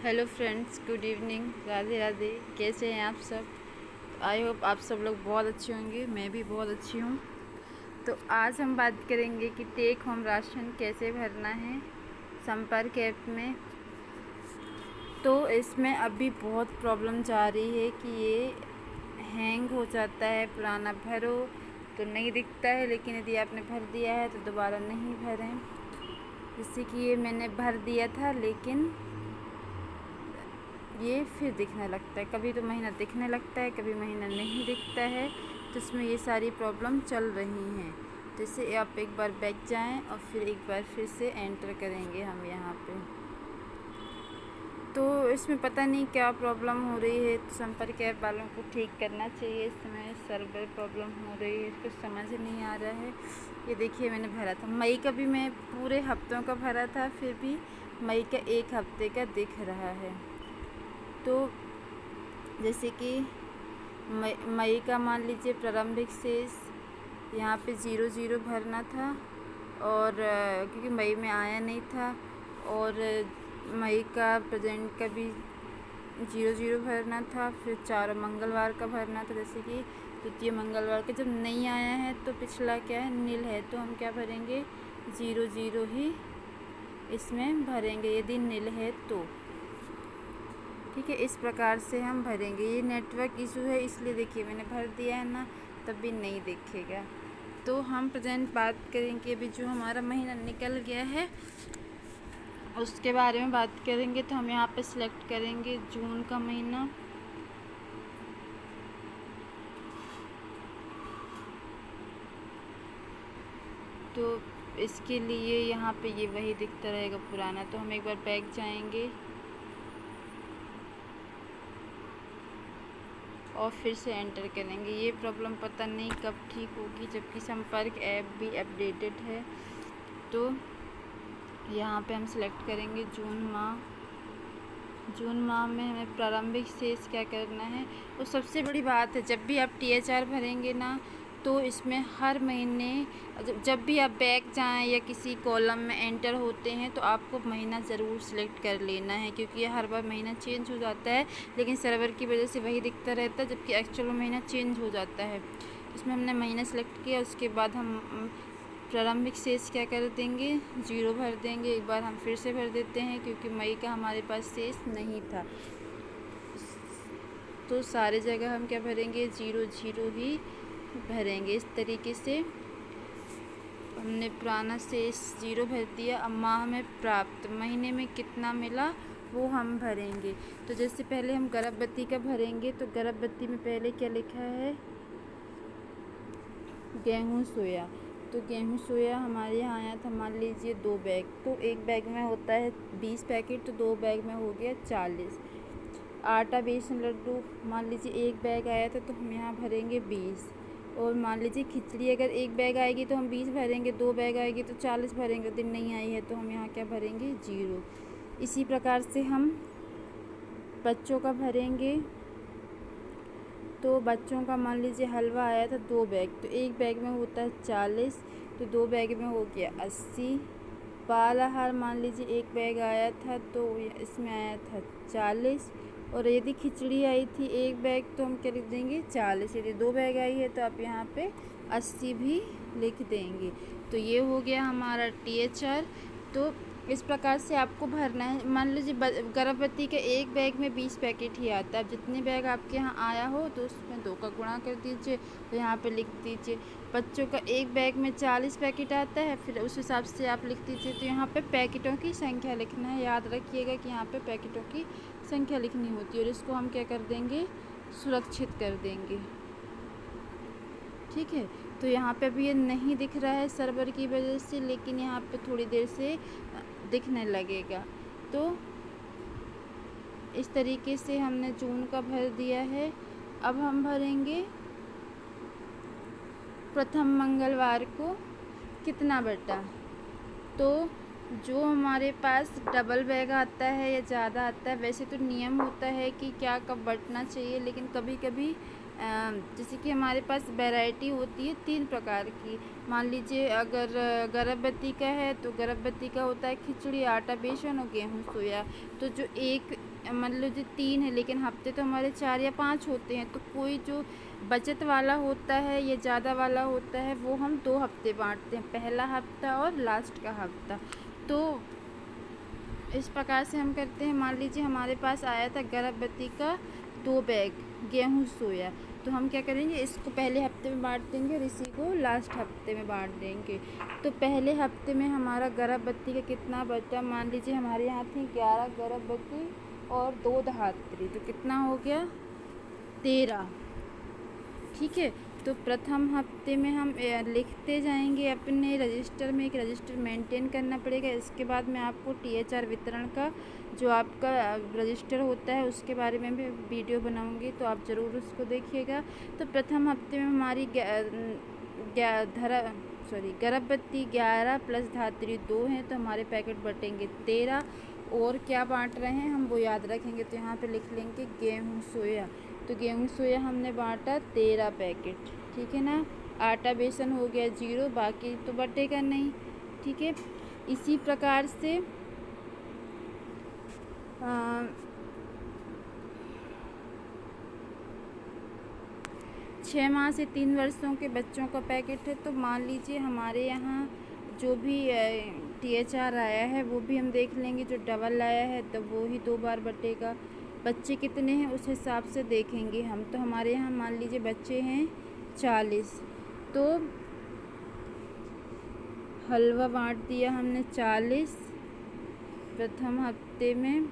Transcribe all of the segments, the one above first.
Hello friends, good evening, Radhe Radhe. कैसे हैं आप सब? आई होप आप सब लोग बहुत अच्छे होंगे। मैं भी बहुत अच्छी हूँ। तो आज हम बात करेंगे कि टेक होम राशन कैसे भरना है संपर्क ऐप में। तो इसमें अभी बहुत प्रॉब्लम जा रही है कि ये हैंग हो जाता है। पुराना भरो तो नहीं दिखता है, लेकिन यदि आपने भर दिया है तो दोबारा नहीं भरें। जैसे कि ये मैंने भर दिया था, लेकिन ये फिर दिखने लगता है। कभी तो महीना दिखने लगता है, कभी महीना नहीं दिखता है। तो इसमें ये सारी प्रॉब्लम चल रही हैं। तो इसे आप एक बार बैक जाएं और फिर एक बार फिर से एंटर करेंगे हम यहाँ पे। तो इसमें पता नहीं क्या प्रॉब्लम हो रही है। तो संपर्क ऐप वालों को ठीक करना चाहिए। इसमें सर्वर प्रॉब्लम हो रही है, कुछ समझ नहीं आ रहा है। ये देखिए, मैंने भरा था मई का भी, मैं पूरे हफ्तों का भरा था, फिर भी मई का एक हफ्ते का दिख रहा है। तो जैसे कि मई का मान लीजिए प्रारंभिक शेष यहाँ पे 0 भरना था, और क्योंकि मई में आया नहीं था, और मई का प्रेजेंट का भी 0 भरना था। फिर 4 मंगलवार का भरना था। जैसे कि द्वितीय मंगलवार का जब नहीं आया है तो पिछला क्या है, नील है, तो हम क्या भरेंगे, 0 ही इसमें भरेंगे यदि नील है तो। ठीक है, इस प्रकार से हम भरेंगे। ये नेटवर्क इशू है, इसलिए देखिए मैंने भर दिया है ना, तब भी नहीं दिखेगा। तो हम प्रेजेंट बात करेंगे। अभी जो हमारा महीना निकल गया है उसके बारे में बात करेंगे। तो हम यहाँ पे सिलेक्ट करेंगे जून का महीना। तो इसके लिए यहाँ पे ये वही दिखता रहेगा पुराना। तो हम एक बार बैक जाएंगे और फिर से एंटर करेंगे। ये प्रॉब्लम पता नहीं कब ठीक होगी, जबकि संपर्क ऐप भी अपडेटेड है। तो यहाँ पे हम सिलेक्ट करेंगे जून माह। जून माह में हमें प्रारंभिक शेष क्या करना है। और सबसे बड़ी बात है, जब भी आप THR भरेंगे ना, तो इसमें हर महीने जब भी आप बैक जाएं या किसी कॉलम में एंटर होते हैं तो आपको महीना ज़रूर सिलेक्ट कर लेना है, क्योंकि ये हर बार महीना चेंज हो जाता है। लेकिन सर्वर की वजह से वही दिखता रहता है, जबकि एक्चुअल महीना चेंज हो जाता है। इसमें हमने महीना सिलेक्ट किया, उसके बाद हम प्रारंभिक शेष क्या कर देंगे, 0 भर देंगे। एक बार हम फिर से भर देते हैं, क्योंकि मई का हमारे पास शेष नहीं था। तो सारे जगह हम क्या भरेंगे, 0 ही भरेंगे। इस तरीके से हमने पुराना शेष 0 भर दिया। अब माह में प्राप्त महीने में कितना मिला वो हम भरेंगे। तो जैसे पहले हम गर्भवती का भरेंगे, तो गर्भवती में पहले क्या लिखा है, गेहूँ सोया। तो गेहूँ सोया हमारे यहाँ आया था, मान लीजिए 2 बैग। तो एक बैग में होता है 20 पैकेट, तो 2 बैग में हो गया 40। आटा बेसन लड्डू मान लीजिए एक बैग आया था, तो हम यहाँ भरेंगे 20। और मान लीजिए खिचड़ी अगर एक बैग आएगी तो हम 20 भरेंगे, 2 बैग आएगी तो 40 भरेंगे। दिन नहीं आई है तो हम यहाँ क्या भरेंगे, 0। इसी प्रकार से हम बच्चों का भरेंगे। तो बच्चों का मान लीजिए हलवा आया था 2 बैग, तो एक बैग में होता है 40, तो 2 बैग में हो गया 80। बाल आहार मान लीजिए एक बैग आया था, तो इसमें आया था 40। और यदि खिचड़ी आई थी एक बैग, तो हम क्या लिख देंगे, 40। यदि 2 बैग आई है तो आप यहाँ पे 80 भी लिख देंगे। तो ये हो गया हमारा THR। तो इस प्रकार से आपको भरना है। मान लीजिए गर्भवती के एक बैग में 20 पैकेट ही आता है। अब जितने बैग आपके यहाँ आया हो तो उसमें 2 का गुणा कर दीजिए, तो यहाँ पे लिख दीजिए। बच्चों का एक बैग में 40 पैकेट आता है, फिर उस हिसाब से आप लिख दीजिए। तो यहाँ पे पैकेटों की संख्या लिखना है। याद रखिएगा कि यहाँ पे पैकेटों की संख्या लिखनी होती है, और इसको हम क्या कर देंगे, सुरक्षित कर देंगे। ठीक है, तो यहाँ पे अभी ये नहीं दिख रहा है सर्वर की वजह से, लेकिन यहाँ पे थोड़ी देर से दिखने लगेगा। तो इस तरीके से हमने जून का भर दिया है। अब हम भरेंगे प्रथम मंगलवार को कितना बटा। तो जो हमारे पास डबल बैग आता है या ज़्यादा आता है, वैसे तो नियम होता है कि क्या कब बटना चाहिए, लेकिन कभी कभी जैसे कि हमारे पास वैरायटी होती है 3 प्रकार की। मान लीजिए अगर गर्भवती का है तो गर्भवती का होता है खिचड़ी, आटा, बेसन और गेहूँ सोया। तो जो एक मान लीजिए 3 है, लेकिन हफ्ते तो हमारे 4 या 5 होते हैं, तो कोई जो बचत वाला होता है या ज़्यादा वाला होता है वो हम 2 हफ्ते बांटते हैं, पहला हफ्ता और लास्ट का हफ्ता। तो इस प्रकार से हम करते हैं। मान लीजिए हमारे पास आया था गर्भवती का 2 बैग गेहूँ सोया, तो हम क्या करेंगे, इसको पहले हफ्ते में बांट देंगे और इसी को लास्ट हफ्ते में बांट देंगे। तो पहले हफ्ते में हमारा गर्भवती का कितना बचा, मान लीजिए हमारे यहाँ थी 11 गर्भवती और 2 धात्री, तो कितना हो गया 13। ठीक है, तो प्रथम हफ्ते में हम लिखते जाएंगे अपने रजिस्टर में, एक रजिस्टर मेंटेन करना पड़ेगा। इसके बाद मैं आपको THR वितरण का जो आपका रजिस्टर होता है उसके बारे में भी वीडियो बनाऊंगी, तो आप ज़रूर उसको देखिएगा। तो प्रथम हफ्ते में हमारी गर्भवती 11 प्लस धात्री 2 हैं, तो हमारे पैकेट बटेंगे 13। और क्या बांट रहे हैं हम वो याद रखेंगे, तो यहाँ पे लिख लेंगे गेहूँ सोया। तो गेहूँ सोया हमने बांटा 13 पैकेट, ठीक है ना। आटा बेसन हो गया 0, बाकी तो बटेगा नहीं, ठीक है। इसी प्रकार से 6 माह से 3 वर्षों के बच्चों का पैकेट है। तो मान लीजिए हमारे यहाँ जो भी THR आया है वो भी हम देख लेंगे, जो डबल आया है तो वो ही 2 बार बटेगा। बच्चे कितने हैं उस हिसाब से देखेंगे हम। तो हमारे यहाँ मान लीजिए बच्चे हैं 40, तो हलवा बांट दिया हमने 40 प्रथम हफ्ते में।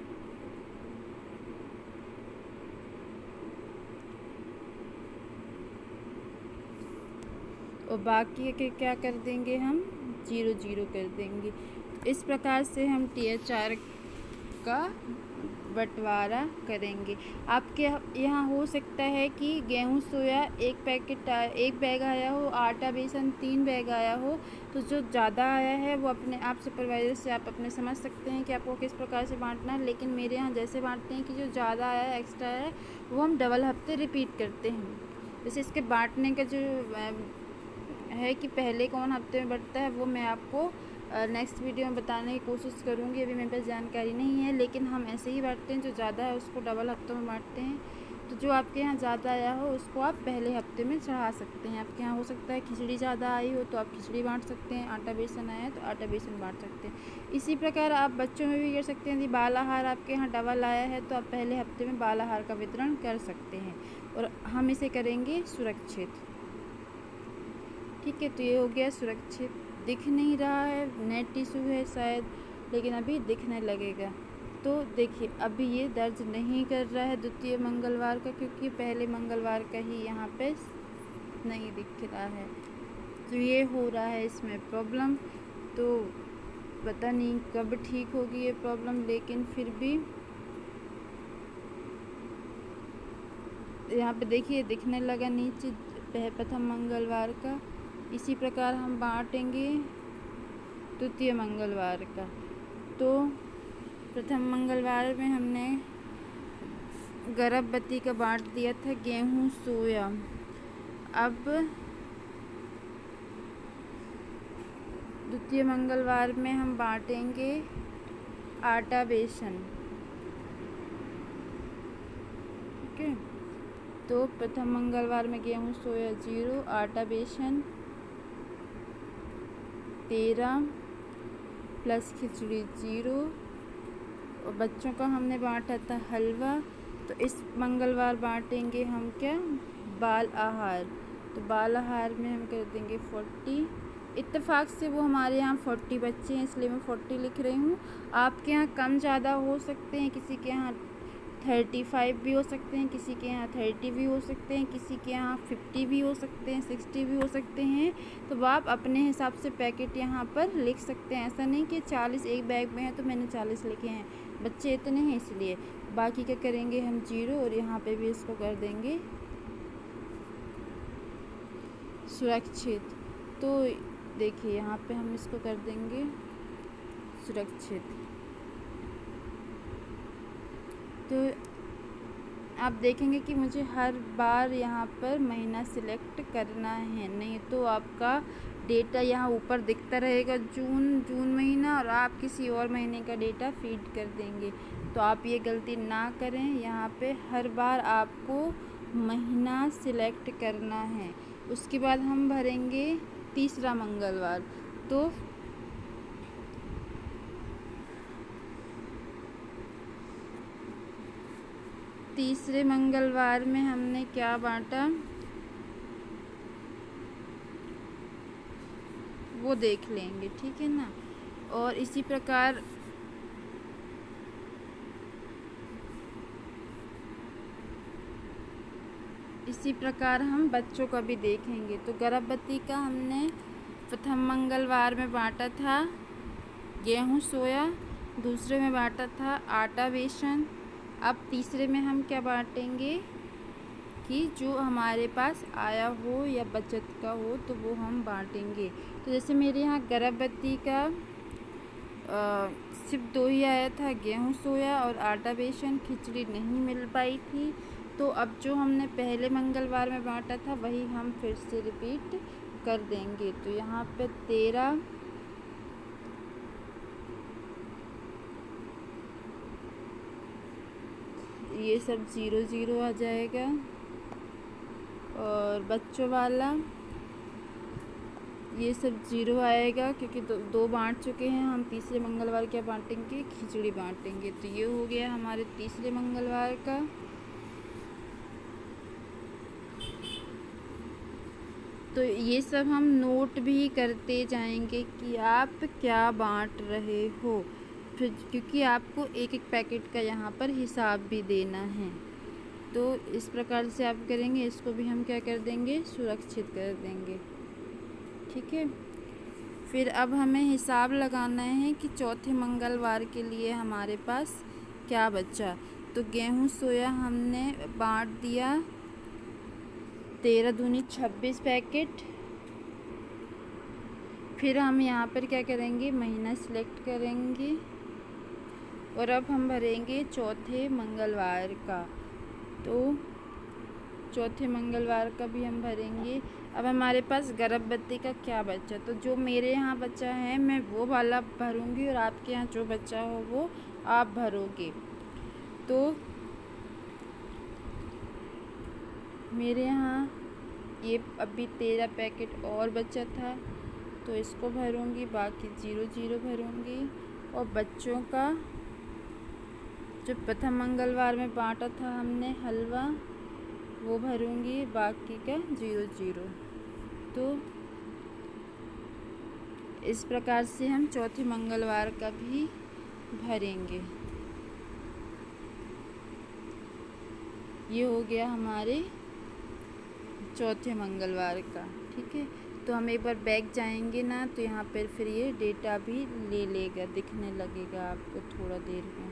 और बाकी के क्या कर देंगे हम 0-0 कर देंगे। इस प्रकार से हम THR का बंटवारा करेंगे। आपके यहाँ हो सकता है कि गेहूँ सोया 1 बैग आया हो, आटा बेसन 3 बैग आया हो। तो जो ज़्यादा आया है वो अपने आप सुपरवाइज़र से आप अपने समझ सकते हैं कि आपको किस प्रकार से बांटना है। लेकिन मेरे यहाँ जैसे बांटते हैं कि जो ज़्यादा आया है, एक्स्ट्रा आया है, वो हम डबल हफ्ते रिपीट करते हैं। जैसे इसके बांटने का जो है कि पहले कौन हफ्ते में बंटता है वो मैं आपको नेक्स्ट वीडियो में बताने की कोशिश करूँगी। अभी मेरे पास जानकारी नहीं है, लेकिन हम ऐसे ही बांटते हैं, जो ज़्यादा है उसको डबल हफ्तों में बांटते हैं। तो जो आपके यहाँ ज़्यादा आया हो उसको आप पहले हफ्ते में चढ़ा सकते हैं। आपके यहाँ हो सकता है खिचड़ी ज़्यादा आई हो तो आप खिचड़ी बांट सकते हैं, आटा बेसन आया है तो आटा बेसन बांट सकते हैं। इसी प्रकार आप बच्चों में भी कर सकते हैं। यदि बाल आहार आपके यहाँ डबल आया है तो आप पहले हफ्ते में बाल आहार का वितरण कर सकते हैं, और हम इसे करेंगे सुरक्षित। ठीक है, तो ये हो गया सुरक्षित। दिख नहीं रहा है, नेट इशू है शायद, लेकिन अभी दिखने लगेगा। तो देखिए अभी ये दर्ज नहीं कर रहा है द्वितीय मंगलवार का, क्योंकि पहले मंगलवार का ही यहाँ पे नहीं दिख रहा है। तो ये हो रहा है इसमें प्रॉब्लम। तो पता नहीं कब ठीक होगी ये प्रॉब्लम, लेकिन फिर भी यहाँ पे देखिए दिखने लगा नीचे प्रथम मंगलवार का। इसी प्रकार हम बांटेंगे द्वितीय मंगलवार का। तो प्रथम मंगलवार में हमने गर्भवती का बांट दिया था गेहूँ सोया। अब द्वितीय मंगलवार में हम बांटेंगे आटा बेसन। ठीक है, तो प्रथम मंगलवार में गेहूँ सोया 0, आटा बेसन 13 प्लस खिचड़ी 0, और बच्चों का हमने बांटा था हलवा। तो इस मंगलवार बांटेंगे हम क्या, बाल आहार। तो बाल आहार में हम कर देंगे 40। इत्तेफाक से वो हमारे यहाँ 40 बच्चे हैं, इसलिए मैं 40 लिख रही हूँ। आपके यहाँ कम ज़्यादा हो सकते हैं, किसी के यहाँ 35 भी हो सकते हैं, किसी के यहाँ 30 भी हो सकते हैं, किसी के यहाँ 50 भी हो सकते हैं, 60 भी हो सकते हैं। तो आप अपने हिसाब से पैकेट यहाँ पर लिख सकते हैं। ऐसा नहीं कि 40 एक बैग में है तो मैंने 40 लिखे हैं, बच्चे इतने हैं इसलिए। बाकी क्या करेंगे हम 0, और यहाँ पे भी इसको कर देंगे सुरक्षित। तो देखिए यहाँ पे हम इसको कर देंगे सुरक्षित। तो आप देखेंगे कि मुझे हर बार यहाँ पर महीना सिलेक्ट करना है, नहीं तो आपका डेटा यहाँ ऊपर दिखता रहेगा जून महीना, और आप किसी और महीने का डेटा फीड कर देंगे। तो आप ये गलती ना करें। यहाँ पे हर बार आपको महीना सिलेक्ट करना है। उसके बाद हम भरेंगे तीसरा मंगलवार। तो तीसरे मंगलवार में हमने क्या बांटा वो देख लेंगे, ठीक है ना। और इसी प्रकार हम बच्चों का भी देखेंगे। तो गर्भवती का हमने प्रथम मंगलवार में बांटा था गेहूँ सोया, दूसरे में बांटा था आटा बेसन। अब तीसरे में हम क्या बांटेंगे कि जो हमारे पास आया हो या बचत का हो तो वो हम बांटेंगे। तो जैसे मेरे यहाँ गर्भवती का सिर्फ 2 ही आया था, गेहूँ सोया और आटा बेसन, खिचड़ी नहीं मिल पाई थी। तो अब जो हमने पहले मंगलवार में बांटा था वही हम फिर से रिपीट कर देंगे। तो यहाँ पे 13 ये सब 0 आ जाएगा। और बच्चों वाला ये सब 0 आएगा, क्योंकि दो बांट चुके हैं हम। तीसरे मंगलवार क्या बांटेंगे, खिचड़ी बांटेंगे। तो ये हो गया हमारे तीसरे मंगलवार का। तो ये सब हम नोट भी करते जाएंगे कि आप क्या बांट रहे हो, फिर क्योंकि आपको एक एक पैकेट का यहाँ पर हिसाब भी देना है। तो इस प्रकार से आप करेंगे, इसको भी हम क्या कर देंगे, सुरक्षित कर देंगे, ठीक है। फिर अब हमें हिसाब लगाना है कि चौथे मंगलवार के लिए हमारे पास क्या बचा। तो गेहूँ सोया हमने बांट दिया 13 दूनी 26 पैकेट। फिर हम यहाँ पर क्या करेंगे, महीना सिलेक्ट करेंगे और अब हम भरेंगे चौथे मंगलवार का। तो चौथे मंगलवार का भी हम भरेंगे। अब हमारे पास गर्भवती का क्या बचा, तो जो मेरे यहाँ बचा है मैं वो वाला भरूंगी और आपके यहाँ जो बचा हो वो आप भरोगे। तो मेरे यहाँ ये अभी 13 पैकेट और बचा था तो इसको भरूंगी, बाकी 0 भरूंगी। और बच्चों का जो प्रथम मंगलवार में बांटा था हमने हलवा वो भरूंगी, बाकी का 0। तो इस प्रकार से हम चौथे मंगलवार का भी भरेंगे। ये हो गया हमारे चौथे मंगलवार का, ठीक है। तो हम एक बार बैक जाएंगे ना, तो यहाँ पर फिर ये डेटा भी ले लेगा, दिखने लगेगा आपको थोड़ा देर में।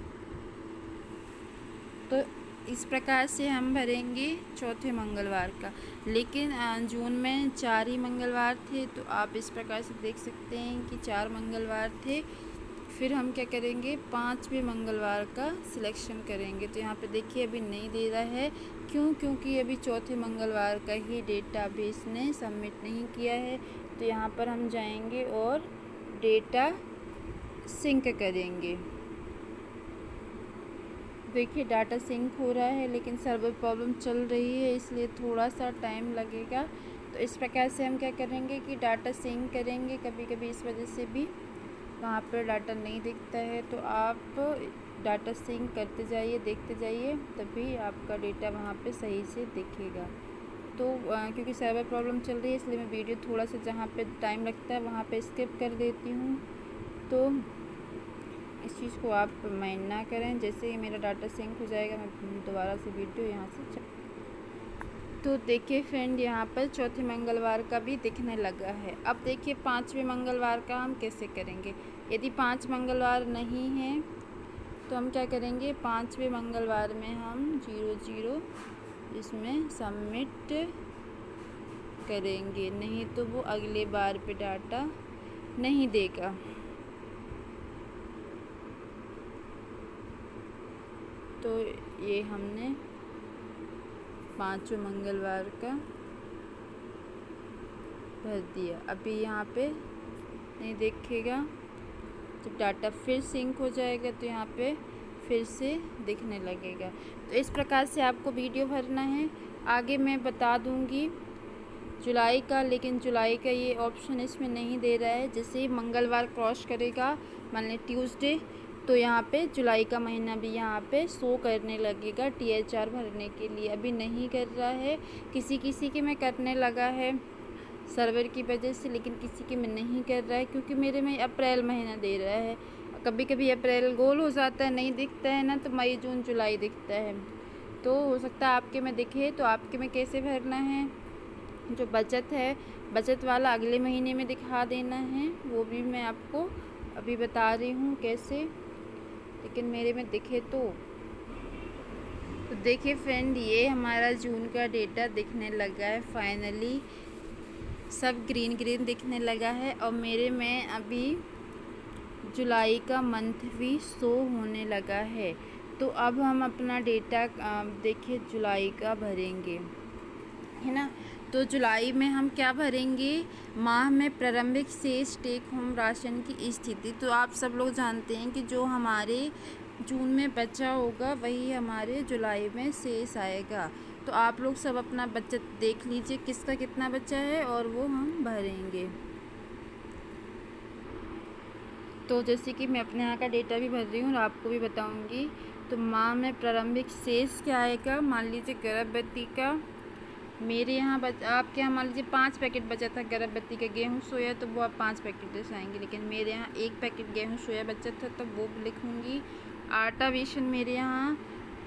तो इस प्रकार से हम भरेंगे चौथे मंगलवार का। लेकिन जून में 4 ही मंगलवार थे, तो आप इस प्रकार से देख सकते हैं कि 4 मंगलवार थे। फिर हम क्या करेंगे, 5वें मंगलवार का सिलेक्शन करेंगे। तो यहाँ पे देखिए अभी नहीं दे रहा है, क्योंकि अभी चौथे मंगलवार का ही डेटाबेस ने सबमिट नहीं किया है। तो यहाँ पर हम जाएंगे और डेटा सिंक करेंगे। देखिए डाटा सिंक हो रहा है, लेकिन सर्वर प्रॉब्लम चल रही है इसलिए थोड़ा सा टाइम लगेगा। तो इस प्रकार से हम क्या करेंगे कि डाटा सिंक करेंगे। कभी कभी इस वजह से भी वहाँ पर डाटा नहीं दिखता है, तो आप डाटा सिंक करते जाइए, देखते जाइए, तभी आपका डेटा वहाँ पे सही से दिखेगा। तो क्योंकि सर्वर प्रॉब्लम चल रही है इसलिए मैं वीडियो थोड़ा सा जहाँ पे टाइम लगता है वहाँ पे स्किप कर देती हूँ। तो इस चीज़ को आप माइंड ना करें। जैसे ही मेरा डाटा सिंक हो जाएगा मैं दोबारा से वीडियो यहाँ से तो देखिए फ्रेंड, यहाँ पर चौथे मंगलवार का भी दिखने लगा है। अब देखिए 5वें मंगलवार का हम कैसे करेंगे। यदि 5 मंगलवार नहीं है तो हम क्या करेंगे, 5वें मंगलवार में हम 0 इसमें सबमिट करेंगे, नहीं तो वो अगले बार पे डाटा नहीं देगा। तो ये हमने पाँचों मंगलवार का भर दिया। अभी यहाँ पे नहीं देखेगा, जब डाटा फिर सिंक हो जाएगा तो यहाँ पे फिर से दिखने लगेगा। तो इस प्रकार से आपको वीडियो भरना है। आगे मैं बता दूँगी जुलाई का, लेकिन जुलाई का ये ऑप्शन इसमें नहीं दे रहा है। जैसे ही मंगलवार क्रॉस करेगा, मान लें ट्यूसडे, तो यहाँ पे जुलाई का महीना भी यहाँ पे शो करने लगेगा THR भरने के लिए। अभी नहीं कर रहा है, किसी किसी के में करने लगा है सर्वर की वजह से, लेकिन किसी के में नहीं कर रहा है क्योंकि मेरे में अप्रैल महीना दे रहा है। कभी कभी अप्रैल गोल हो जाता है, नहीं दिखता है ना, तो मई जून जुलाई दिखता है। तो हो सकता है आपके में दिखे। तो आपके में कैसे भरना है, जो बचत है बचत वाला अगले महीने में दिखा देना है, वो भी मैं आपको अभी बता रही हूँ कैसे, लेकिन मेरे में दिखे तो देखिए फ्रेंड, ये हमारा जून का डेटा दिखने लगा है। फाइनली सब ग्रीन ग्रीन दिखने लगा है और मेरे में अभी जुलाई का मंथ भी शो होने लगा है। तो अब हम अपना डेटा देखिए जुलाई का भरेंगे, है ना। तो जुलाई में हम क्या भरेंगे, माह में प्रारंभिक शेष टेक होम राशन की स्थिति। तो आप सब लोग जानते हैं कि जो हमारे जून में बचा होगा वही हमारे जुलाई में शेष आएगा। तो आप लोग सब अपना बचत देख लीजिए किसका कितना बचा है और वो हम भरेंगे। तो जैसे कि मैं अपने यहाँ का डेटा भी भर रही हूँ और आपको भी बताऊँगी। तो माह में प्रारंभिक शेष क्या आएगा, मान लीजिए गर्भवती का मेरे यहाँ आपके यहाँ मान लीजिए 5 पैकेट बचा था गर्भवती का गेहूँ सोया, तो वो आप 5 पैकेट दर्शाएंगे। लेकिन मेरे यहाँ 1 पैकेट गेहूँ सोया बचा था तो वो लिखूँगी। आटा बेसन मेरे यहाँ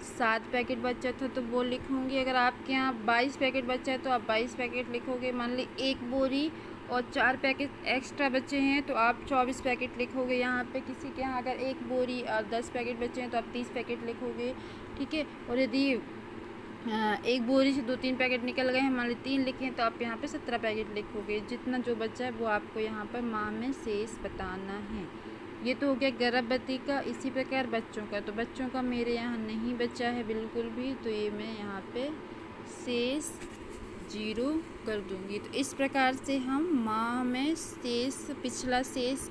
7 पैकेट बचा था तो वो लिखूँगी। अगर आपके यहाँ 22 पैकेट बचा है तो आप 22 पैकेट लिखोगे। मान ली 1 बोरी और 4 पैकेट एक्स्ट्रा बचे हैं तो आप 24 पैकेट लिखोगे। यहाँ पे किसी के यहाँ अगर 1 बोरी और 10 पैकेट बचे हैं तो आप 30 पैकेट लिखोगे, ठीक है। और यदि 1 बोरी से 2-3 पैकेट निकल गए हैं, मान ली 3 लिखे हैं, तो आप यहाँ पे 17 पैकेट लिखोगे। जितना जो बचा है वो आपको यहाँ पर माह में शेष बताना है। ये तो हो गया गर्भवती का। इसी प्रकार बच्चों का, तो बच्चों का मेरे यहाँ नहीं बचा है बिल्कुल भी, तो ये मैं यहाँ पे शेष 0 कर दूँगी। तो इस प्रकार से हम माह में शेष, पिछला शेष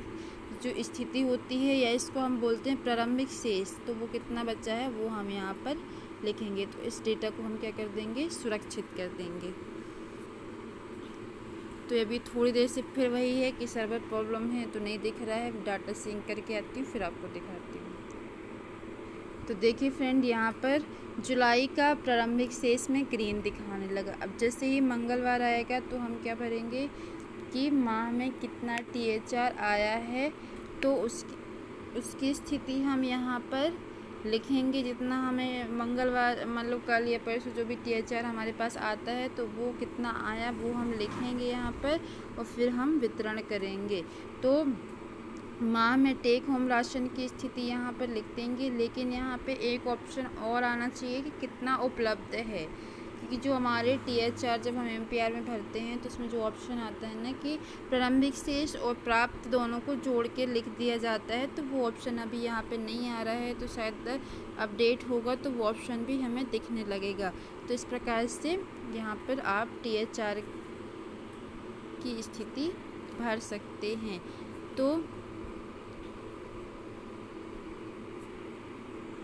जो स्थिति होती है, या इसको हम बोलते हैं प्रारंभिक शेष, तो वो कितना बचा है वो हम यहाँ पर लिखेंगे। तो इस डेटा को हम क्या कर देंगे, सुरक्षित कर देंगे। तो अभी थोड़ी देर से फिर वही है कि सर्वर प्रॉब्लम है तो नहीं दिख रहा है। डाटा सिंक करके आती हूँ फिर आपको दिखाती हूँ। तो देखिए फ्रेंड, यहाँ पर जुलाई का प्रारंभिक शेष में ग्रीन दिखाने लगा। अब जैसे ही मंगलवार आएगा तो हम क्या भरेंगे कि माह में कितना THR आया है, तो उसकी स्थिति हम यहाँ पर लिखेंगे। जितना हमें मंगलवार मतलब कल या परसों जो भी THR हमारे पास आता है तो वो कितना आया वो हम लिखेंगे यहाँ पर, और फिर हम वितरण करेंगे। तो माह में टेक होम राशन की स्थिति यहाँ पर लिख देंगे। लेकिन यहाँ पे एक ऑप्शन और आना चाहिए कि कितना उपलब्ध है, क्योंकि जो हमारे THR जब हम MPR में भरते हैं तो उसमें जो ऑप्शन आता है ना कि प्रारंभिक शेष और प्राप्त दोनों को जोड़ के लिख दिया जाता है, तो वो ऑप्शन अभी यहाँ पे नहीं आ रहा है। तो शायद अपडेट होगा तो वो ऑप्शन भी हमें दिखने लगेगा। तो इस प्रकार से यहाँ पर आप THR की स्थिति भर सकते हैं। तो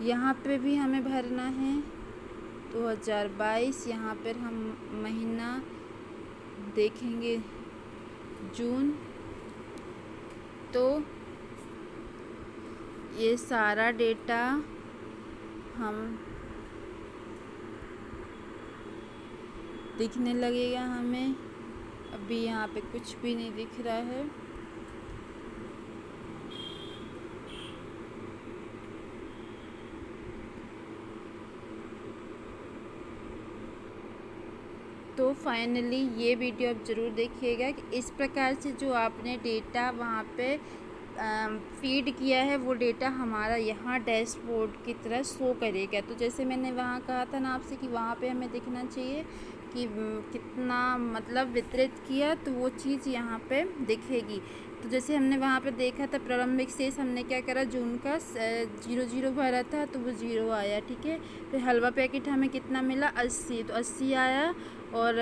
यहाँ पे भी हमें भरना है 2022। यहाँ पर हम महीना देखेंगे जून। तो ये सारा डेटा हम दिखने लगेगा हमें। अभी यहाँ पे कुछ भी नहीं दिख रहा है। तो फाइनली ये वीडियो आप ज़रूर देखिएगा कि इस प्रकार से जो आपने डेटा वहाँ पे फीड किया है वो डेटा हमारा यहाँ डैशबोर्ड की तरह शो करेगा। तो जैसे मैंने वहाँ कहा था ना आपसे कि वहाँ पे हमें दिखना चाहिए कि कितना मतलब वितरित किया, तो वो चीज़ यहाँ पे दिखेगी। तो जैसे हमने वहाँ पे देखा था प्रारंभिक शेष, हमने क्या करा, जून का 0 भरा था तो वो 0 आया, ठीक है। फिर हलवा पैकेट हमें कितना मिला, 80, तो 80 आया। और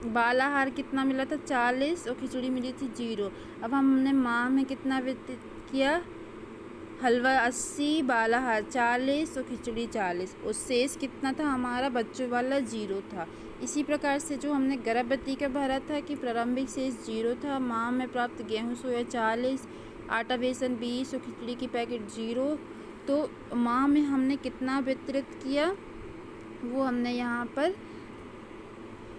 बाल आहार कितना मिला था, 40, और खिचड़ी मिली थी 0। अब हमने माह में कितना व्यतीत किया, हलवा 80, बाल आहार 40 और खिचड़ी 40, और शेष कितना था हमारा बच्चों वाला 0 था। इसी प्रकार से जो हमने गर्भवती का भरा था कि प्रारंभिक शेष 0 था, माह में प्राप्त गेहूँ सोया 40, आटा बेसन 20 और खिचड़ी की पैकेट 0। तो माह में हमने कितना वितरित किया वो हमने यहाँ पर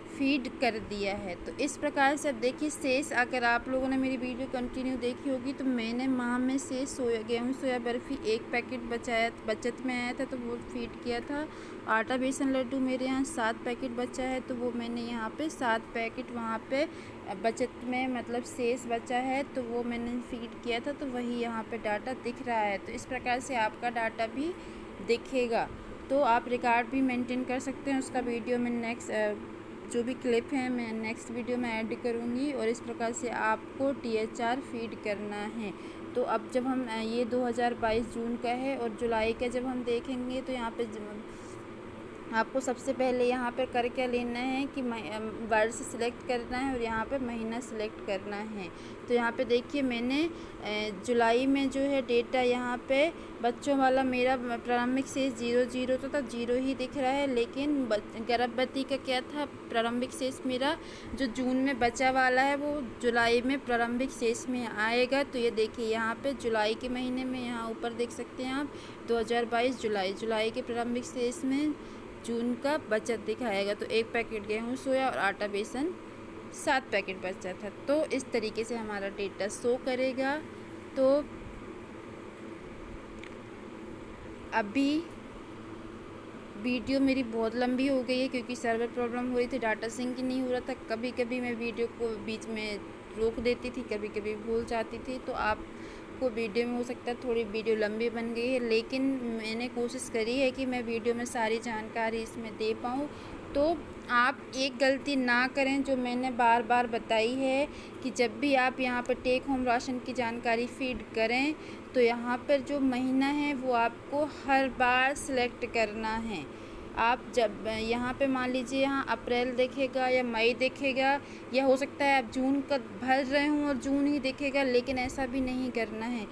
फीड कर दिया है। तो इस प्रकार से अब देखिए शेष, अगर आप लोगों ने मेरी वीडियो कंटिन्यू देखी होगी तो मैंने माह में से गेहूँ सोया बर्फ़ी 1 पैकेट बचत में आया था तो वो फीड किया था। आटा बेसन लड्डू मेरे यहाँ 7 पैकेट बचा है तो वो मैंने यहाँ पे 7 पैकेट वहाँ पे बचत में, मतलब शेष बचा है तो वो मैंने फीड किया था, तो वही यहाँ पे डाटा दिख रहा है। तो इस प्रकार से आपका डाटा भी दिखेगा, तो आप रिकॉर्ड भी मेंटेन कर सकते हैं। उसका वीडियो में नेक्स्ट जो भी क्लिप है मैं नेक्स्ट वीडियो में ऐड करूँगी, और इस प्रकार से आपको THR फीड करना है। तो अब जब हम ये 2022 जून का है और जुलाई का जब हम देखेंगे तो यहाँ पे आपको सबसे पहले यहाँ पर कर क्या लेना है कि वर्ष सिलेक्ट करना है और यहाँ पे महीना सिलेक्ट करना है। तो यहाँ पे देखिए मैंने जुलाई में जो है डेटा यहाँ पे बच्चों वाला मेरा प्रारंभिक शेष 0 तो था, 0 ही दिख रहा है। लेकिन गर्भवती का क्या था, प्रारंभिक शेष मेरा जो जून में बचा वाला है वो जुलाई में प्रारंभिक शेष में आएगा। तो ये देखिए यहाँ पे जुलाई के महीने में, यहाँ ऊपर देख सकते हैं आप 2022 जुलाई के प्रारंभिक शेष में जून का बचत दिखाएगा। तो 1 पैकेट गेहूँ सोया और आटा बेसन 7 पैकेट बचा था। तो इस तरीके से हमारा डेटा शो करेगा। तो अभी वीडियो मेरी बहुत लंबी हो गई है क्योंकि सर्वर प्रॉब्लम हो रही थी, डाटा सिंक नहीं हो रहा था। कभी कभी मैं वीडियो को बीच में रोक देती थी, कभी कभी भूल जाती थी। तो आपको वीडियो में हो सकता है थोड़ी वीडियो लंबी बन गई है, लेकिन मैंने कोशिश करी है कि मैं वीडियो में सारी जानकारी इसमें दे पाऊँ। तो आप एक गलती ना करें जो मैंने बार बार बताई है कि जब भी आप यहाँ पर टेक होम राशन की जानकारी फीड करें तो यहाँ पर जो महीना है वो आपको हर बार सिलेक्ट करना है। आप जब यहाँ पे मान लीजिए यहाँ अप्रैल दिखेगा या मई दिखेगा, या हो सकता है आप जून का भर रहे हों और जून ही दिखेगा, लेकिन ऐसा भी नहीं करना है।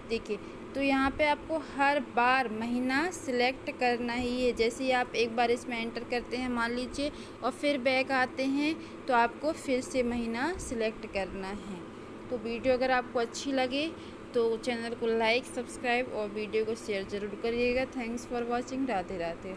देखिए तो यहाँ पे आपको हर बार महीना सिलेक्ट करना ही है। जैसे ही आप एक बार इसमें एंटर करते हैं मान लीजिए और फिर बैक आते हैं तो आपको फिर से महीना सिलेक्ट करना है। तो वीडियो अगर आपको अच्छी लगे तो चैनल को लाइक, सब्सक्राइब और वीडियो को शेयर ज़रूर करिएगा। Thanks for watching. Radhe Radhe.